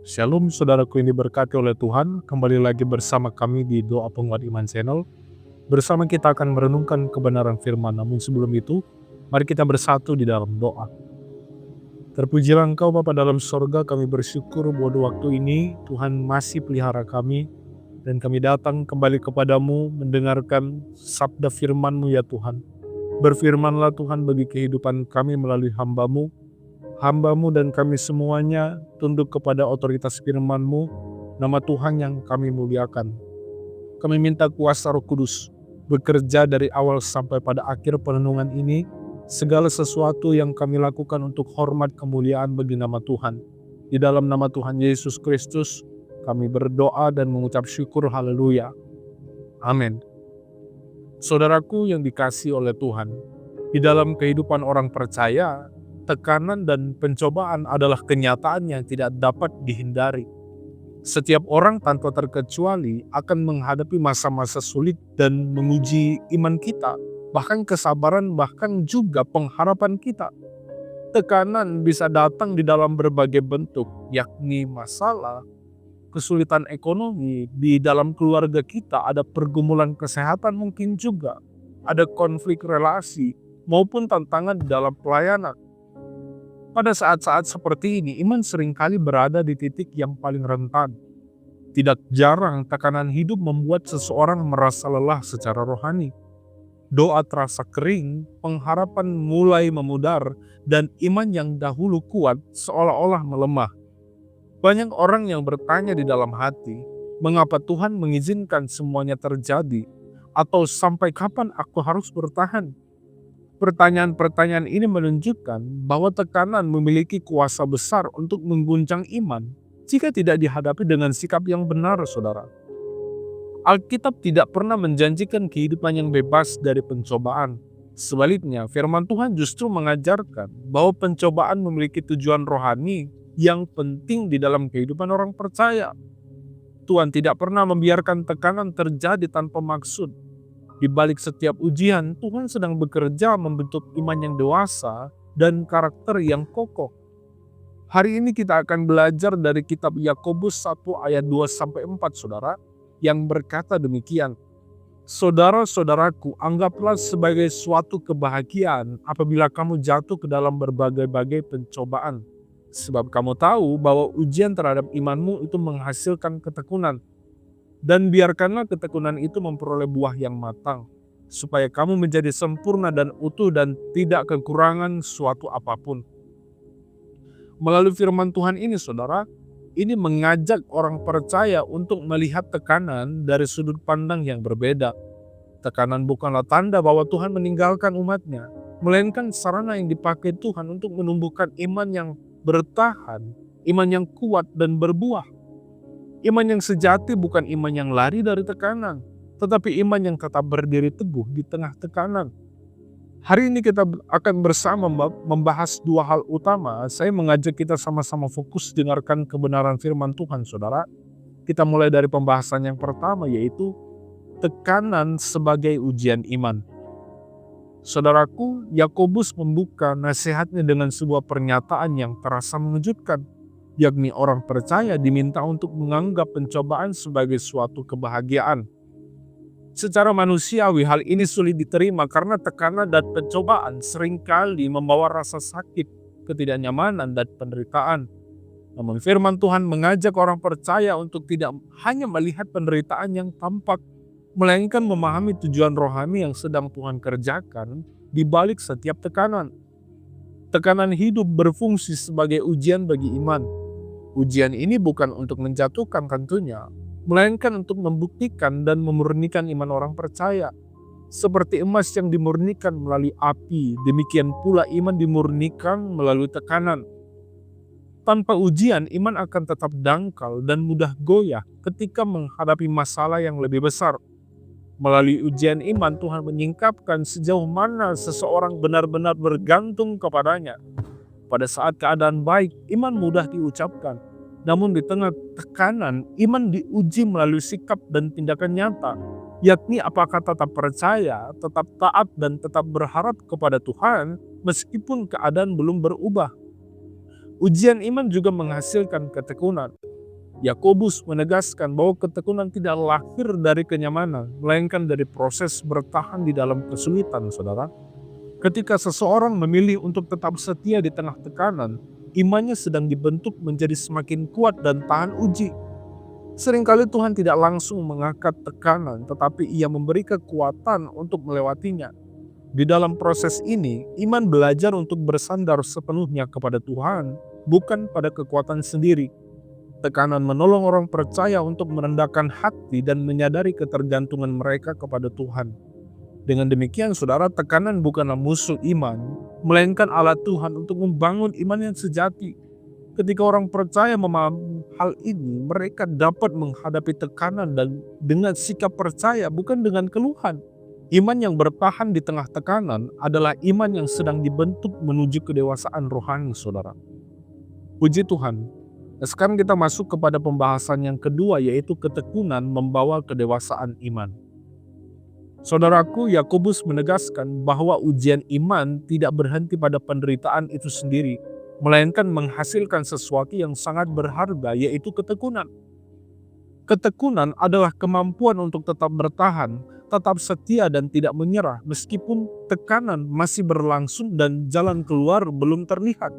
Shalom saudaraku yang diberkati oleh Tuhan, kembali lagi bersama kami di Doa Penguat Iman Channel. Bersama kita akan merenungkan kebenaran firman, namun sebelum itu, mari kita bersatu di dalam doa. Terpujilah Engkau Bapa dalam sorga, kami bersyukur bahwa waktu ini Tuhan masih pelihara kami, dan kami datang kembali kepadamu mendengarkan sabda firman-Mu ya Tuhan. Berfirmanlah Tuhan bagi kehidupan kami melalui hamba-Mu dan kami semuanya tunduk kepada otoritas firman-Mu, nama Tuhan yang kami muliakan. Kami minta kuasa Roh Kudus bekerja dari awal sampai pada akhir perenungan ini, segala sesuatu yang kami lakukan untuk hormat kemuliaan bagi nama Tuhan. Di dalam nama Tuhan Yesus Kristus, kami berdoa dan mengucap syukur, haleluya. Amin. Saudaraku yang dikasihi oleh Tuhan, di dalam kehidupan orang percaya, tekanan dan pencobaan adalah kenyataan yang tidak dapat dihindari. Setiap orang tanpa terkecuali akan menghadapi masa-masa sulit dan menguji iman kita, bahkan kesabaran, bahkan juga pengharapan kita. Tekanan bisa datang di dalam berbagai bentuk, yakni masalah, kesulitan ekonomi, di dalam keluarga kita ada pergumulan kesehatan mungkin juga, ada konflik relasi, maupun tantangan di dalam pelayanan. Pada saat-saat seperti ini, iman seringkali berada di titik yang paling rentan. Tidak jarang tekanan hidup membuat seseorang merasa lelah secara rohani. Doa terasa kering, pengharapan mulai memudar, dan iman yang dahulu kuat seolah-olah melemah. Banyak orang yang bertanya di dalam hati, mengapa Tuhan mengizinkan semuanya terjadi? Atau sampai kapan aku harus bertahan? Pertanyaan-pertanyaan ini menunjukkan bahwa tekanan memiliki kuasa besar untuk mengguncang iman jika tidak dihadapi dengan sikap yang benar, saudara. Alkitab tidak pernah menjanjikan kehidupan yang bebas dari pencobaan. Sebaliknya, firman Tuhan justru mengajarkan bahwa pencobaan memiliki tujuan rohani yang penting di dalam kehidupan orang percaya. Tuhan tidak pernah membiarkan tekanan terjadi tanpa maksud. Di balik setiap ujian, Tuhan sedang bekerja membentuk iman yang dewasa dan karakter yang kokoh. Hari ini kita akan belajar dari kitab Yakobus 1 ayat 2-4, saudara, yang berkata demikian. Saudara-saudaraku, anggaplah sebagai suatu kebahagiaan apabila kamu jatuh ke dalam berbagai-bagai pencobaan. Sebab kamu tahu bahwa ujian terhadap imanmu itu menghasilkan ketekunan. Dan biarkanlah ketekunan itu memperoleh buah yang matang, supaya kamu menjadi sempurna dan utuh dan tidak kekurangan suatu apapun. Melalui firman Tuhan ini, saudara, ini mengajak orang percaya untuk melihat tekanan dari sudut pandang yang berbeda. Tekanan bukanlah tanda bahwa Tuhan meninggalkan umatnya, melainkan sarana yang dipakai Tuhan untuk menumbuhkan iman yang bertahan, iman yang kuat dan berbuah. Iman yang sejati bukan iman yang lari dari tekanan, tetapi iman yang tetap berdiri teguh di tengah tekanan. Hari ini kita akan bersama membahas dua hal utama. Saya mengajak kita sama-sama fokus dengarkan kebenaran firman Tuhan, saudara. Kita mulai dari pembahasan yang pertama, yaitu tekanan sebagai ujian iman. Saudaraku, Yakobus membuka nasihatnya dengan sebuah pernyataan yang terasa mengejutkan, yakni orang percaya diminta untuk menganggap pencobaan sebagai suatu kebahagiaan. Secara manusiawi hal ini sulit diterima karena tekanan dan pencobaan seringkali membawa rasa sakit, ketidaknyamanan, dan penderitaan. Namun firman Tuhan mengajak orang percaya untuk tidak hanya melihat penderitaan yang tampak, melainkan memahami tujuan rohani yang sedang Tuhan kerjakan di balik setiap tekanan. Tekanan hidup berfungsi sebagai ujian bagi iman. Ujian ini bukan untuk menjatuhkan tentunya, melainkan untuk membuktikan dan memurnikan iman orang percaya. Seperti emas yang dimurnikan melalui api, demikian pula iman dimurnikan melalui tekanan. Tanpa ujian, iman akan tetap dangkal dan mudah goyah ketika menghadapi masalah yang lebih besar. Melalui ujian iman, Tuhan menyingkapkan sejauh mana seseorang benar-benar bergantung kepadanya. Pada saat keadaan baik, iman mudah diucapkan. Namun di tengah tekanan, iman diuji melalui sikap dan tindakan nyata. Yakni apakah tetap percaya, tetap taat, dan tetap berharap kepada Tuhan meskipun keadaan belum berubah. Ujian iman juga menghasilkan ketekunan. Yakobus menegaskan bahwa ketekunan tidak lahir dari kenyamanan, melainkan dari proses bertahan di dalam kesulitan, saudara. Ketika seseorang memilih untuk tetap setia di tengah tekanan, imannya sedang dibentuk menjadi semakin kuat dan tahan uji. Seringkali Tuhan tidak langsung mengangkat tekanan, tetapi Ia memberi kekuatan untuk melewatinya. Di dalam proses ini, iman belajar untuk bersandar sepenuhnya kepada Tuhan, bukan pada kekuatan sendiri. Tekanan menolong orang percaya untuk merendahkan hati dan menyadari ketergantungan mereka kepada Tuhan. Dengan demikian, saudara, tekanan bukanlah musuh iman, melainkan alat Tuhan untuk membangun iman yang sejati. Ketika orang percaya memahami hal ini, mereka dapat menghadapi tekanan dan dengan sikap percaya, bukan dengan keluhan. Iman yang bertahan di tengah tekanan adalah iman yang sedang dibentuk menuju kedewasaan rohani, saudara. Puji Tuhan. Nah, sekarang kita masuk kepada pembahasan yang kedua, yaitu ketekunan membawa kedewasaan iman. Saudaraku, Yakobus menegaskan bahwa ujian iman tidak berhenti pada penderitaan itu sendiri, melainkan menghasilkan sesuatu yang sangat berharga, yaitu ketekunan. Ketekunan adalah kemampuan untuk tetap bertahan, tetap setia dan tidak menyerah meskipun tekanan masih berlangsung dan jalan keluar belum terlihat.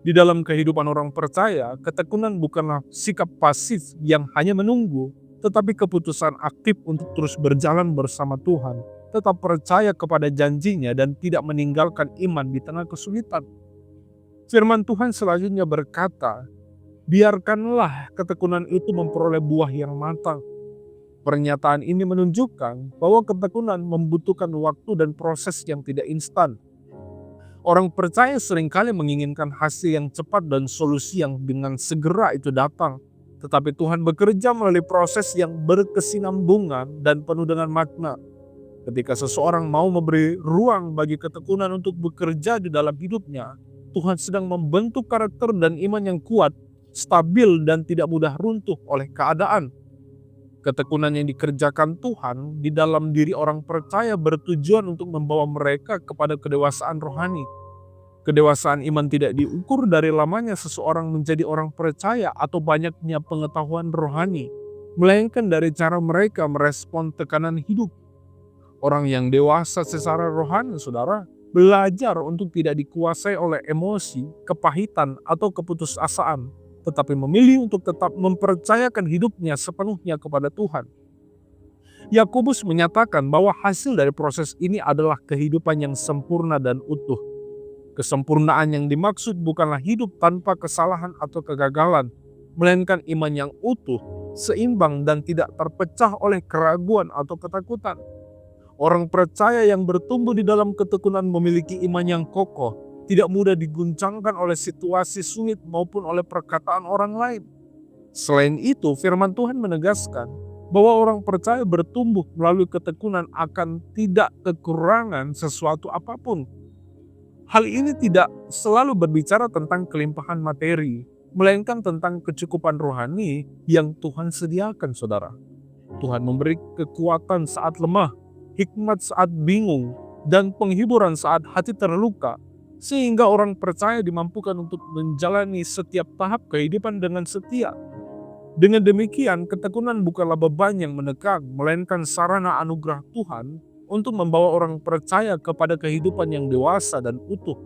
Di dalam kehidupan orang percaya, ketekunan bukanlah sikap pasif yang hanya menunggu, tetapi keputusan aktif untuk terus berjalan bersama Tuhan, tetap percaya kepada janjinya dan tidak meninggalkan iman di tengah kesulitan. Firman Tuhan selanjutnya berkata, biarkanlah ketekunan itu memperoleh buah yang matang. Pernyataan ini menunjukkan bahwa ketekunan membutuhkan waktu dan proses yang tidak instan. Orang percaya seringkali menginginkan hasil yang cepat dan solusi yang dengan segera itu datang. Tetapi Tuhan bekerja melalui proses yang berkesinambungan dan penuh dengan makna. Ketika seseorang mau memberi ruang bagi ketekunan untuk bekerja di dalam hidupnya, Tuhan sedang membentuk karakter dan iman yang kuat, stabil dan tidak mudah runtuh oleh keadaan. Ketekunan yang dikerjakan Tuhan di dalam diri orang percaya bertujuan untuk membawa mereka kepada kedewasaan rohani. Kedewasaan iman tidak diukur dari lamanya seseorang menjadi orang percaya atau banyaknya pengetahuan rohani, melainkan dari cara mereka merespon tekanan hidup. Orang yang dewasa secara rohani, saudara, belajar untuk tidak dikuasai oleh emosi, kepahitan, atau keputusasaan, tetapi memilih untuk tetap mempercayakan hidupnya sepenuhnya kepada Tuhan. Yakobus menyatakan bahwa hasil dari proses ini adalah kehidupan yang sempurna dan utuh. Kesempurnaan yang dimaksud bukanlah hidup tanpa kesalahan atau kegagalan, melainkan iman yang utuh, seimbang dan tidak terpecah oleh keraguan atau ketakutan. Orang percaya yang bertumbuh di dalam ketekunan memiliki iman yang kokoh, tidak mudah diguncangkan oleh situasi sulit maupun oleh perkataan orang lain. Selain itu, firman Tuhan menegaskan bahwa orang percaya bertumbuh melalui ketekunan akan tidak kekurangan sesuatu apapun. Hal ini tidak selalu berbicara tentang kelimpahan materi, melainkan tentang kecukupan rohani yang Tuhan sediakan, saudara. Tuhan memberi kekuatan saat lemah, hikmat saat bingung, dan penghiburan saat hati terluka, sehingga orang percaya dimampukan untuk menjalani setiap tahap kehidupan dengan setia. Dengan demikian, ketekunan bukanlah beban yang menekan, melainkan sarana anugerah Tuhan untuk membawa orang percaya kepada kehidupan yang dewasa dan utuh.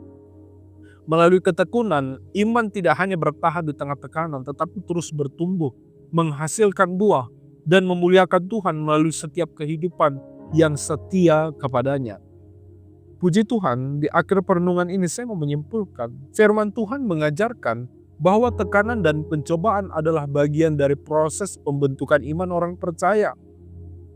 Melalui ketekunan, iman tidak hanya bertahan di tengah tekanan, tetapi terus bertumbuh, menghasilkan buah, dan memuliakan Tuhan melalui setiap kehidupan yang setia kepadanya. Puji Tuhan, di akhir perenungan ini saya mau menyimpulkan, firman Tuhan mengajarkan bahwa tekanan dan pencobaan adalah bagian dari proses pembentukan iman orang percaya.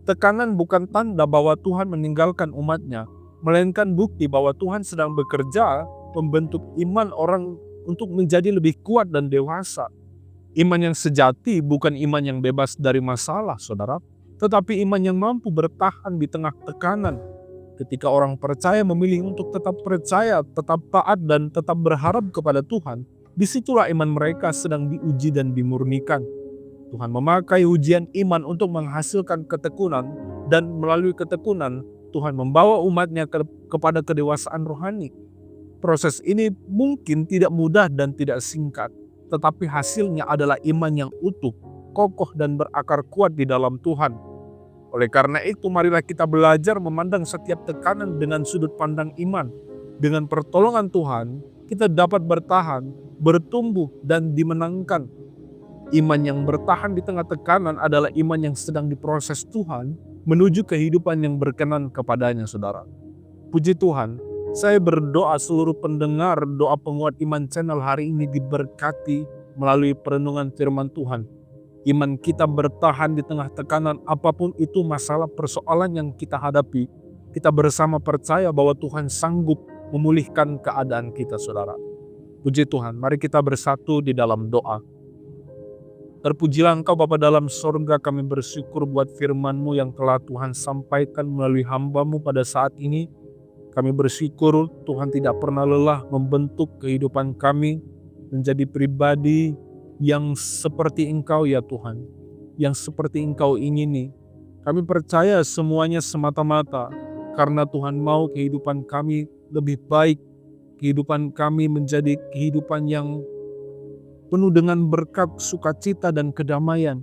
Tekanan bukan tanda bahwa Tuhan meninggalkan umatnya, melainkan bukti bahwa Tuhan sedang bekerja membentuk iman orang untuk menjadi lebih kuat dan dewasa. Iman yang sejati bukan iman yang bebas dari masalah, saudara, tetapi iman yang mampu bertahan di tengah tekanan. Ketika orang percaya memilih untuk tetap percaya, tetap taat, dan tetap berharap kepada Tuhan, disitulah iman mereka sedang diuji dan dimurnikan. Tuhan memakai ujian iman untuk menghasilkan ketekunan, dan melalui ketekunan, Tuhan membawa umatnya kepada kedewasaan rohani. Proses ini mungkin tidak mudah dan tidak singkat. tetapi hasilnya adalah iman yang utuh, kokoh dan berakar kuat di dalam Tuhan. Oleh karena itu, marilah kita belajar memandang setiap tekanan dengan sudut pandang iman. Dengan pertolongan Tuhan, kita dapat bertahan, bertumbuh, dan dimenangkan. Iman yang bertahan di tengah tekanan adalah iman yang sedang diproses Tuhan menuju kehidupan yang berkenan kepadanya, saudara. Puji Tuhan, saya berdoa seluruh pendengar doa penguat iman channel hari ini diberkati melalui perenungan firman Tuhan. Iman kita bertahan di tengah tekanan apapun itu masalah persoalan yang kita hadapi. Kita bersama percaya bahwa Tuhan sanggup memulihkan keadaan kita, saudara. Puji Tuhan, mari kita bersatu di dalam doa. Terpujilah Engkau Bapa dalam sorga, kami bersyukur buat firman-Mu yang telah Tuhan sampaikan melalui hamba-Mu pada saat ini. Kami bersyukur Tuhan tidak pernah lelah membentuk kehidupan kami menjadi pribadi yang seperti Engkau ya Tuhan, yang seperti Engkau ingini. Kami percaya semuanya semata-mata karena Tuhan mau kehidupan kami lebih baik, kehidupan kami menjadi kehidupan yang penuh dengan berkat, sukacita, dan kedamaian.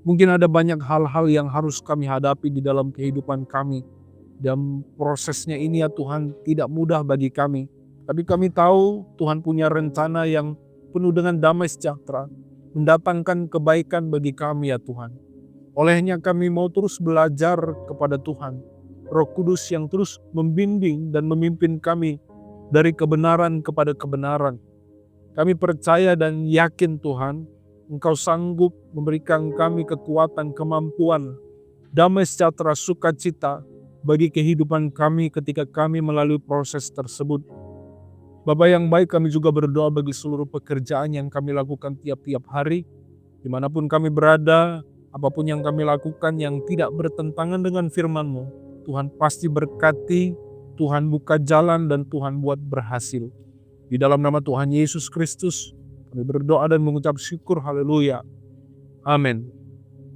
Mungkin ada banyak hal-hal yang harus kami hadapi di dalam kehidupan kami. Dan prosesnya ini ya Tuhan tidak mudah bagi kami. Tapi kami tahu Tuhan punya rencana yang penuh dengan damai sejahtera. Mendatangkan kebaikan bagi kami ya Tuhan. Olehnya kami mau terus belajar kepada Tuhan. Roh Kudus yang terus membimbing dan memimpin kami dari kebenaran kepada kebenaran. Kami percaya dan yakin Tuhan, Engkau sanggup memberikan kami kekuatan, kemampuan, damai sejahtera, sukacita bagi kehidupan kami ketika kami melalui proses tersebut. Bapa yang baik, kami juga berdoa bagi seluruh pekerjaan yang kami lakukan tiap-tiap hari, dimanapun kami berada, apapun yang kami lakukan yang tidak bertentangan dengan firman-Mu, Tuhan pasti berkati, Tuhan buka jalan, dan Tuhan buat berhasil. Di dalam nama Tuhan Yesus Kristus, kami berdoa dan mengucap syukur, haleluya. Amin.